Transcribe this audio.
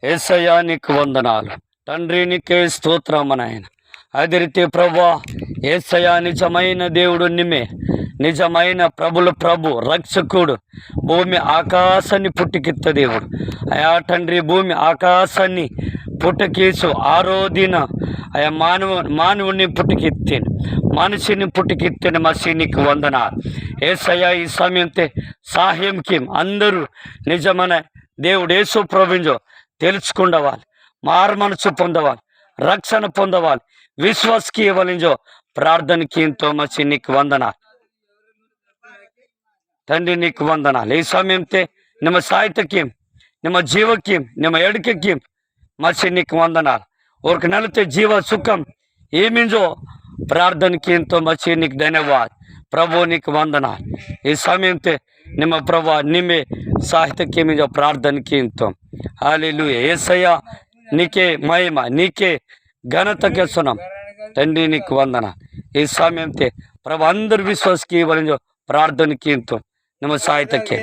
యేసయ్యా నీకు వందనాలు తండ్రి, నీకే స్తోత్రం నాయన. అదే రీతి ప్రభువా, యేసయ్యా నిజమైన దేవుడు నిమ్మే, నిజమైన ప్రభుల ప్రభు రక్షకుడు, భూమి ఆకాశాన్ని పుట్టికిత్త దేవుడు. అయా తండ్రి, భూమి ఆకాశాన్ని పుట్టుకేసు ఆరోదిన అయా మానవుని పుట్టుకెత్తాను, మనిషిని పుట్టుకెత్తిన మసీనికి వందనాలు. యేసయ్యా ఈ సమయంతే సహాయంకి అందరూ నిజమైన దేవుడు యేసు ప్రభుంజో తెలుసుకుండవాలి, మారుమనసు పొందవాలి, రక్షణ పొందవాలి, విశ్వాసకి ఇవ్వలింజో ప్రార్థనకి ఎంతో మసి నీకు వందనాలు తండ్రి, నీకు వందనాలు. ఈ సమయంతే ನಿಮ್ಮ ಸಾಹಿತ್ಯಕ್ಕೆ, ನಿಮ್ಮ ಜೀವಕ್ಕೆ, ನಿಮ್ಮ ಎಡಕಕ್ಕೆ మసి నీకు వందనాలు. ఒక నెలతే జీవ సుఖం ఏమింజో ప్రార్థనకి ఎంతో మసి నీకు ధన్యవాद ప్రభు, నీకు వందనాలు. ఈ సమయంతే ನಿಮ್ಮ ప్రభు నిమ్మే సాహిత్యకి మింజో ప్రార్థనకి ఎంతో హల్లెలూయా. యేసయ్యా నీకే మహిమ, నీకే ఘనతకే సునం తండ్రి, నీకు వందనాలు. ఈ సమయంతే ప్రభు అందరు విశ్వాసకి ఇవ్వలింజో ప్రార్థనకి ఎంతో ನಿಮ್ಮ ಸಾಹಿತ್ಯಕ್ಕೆ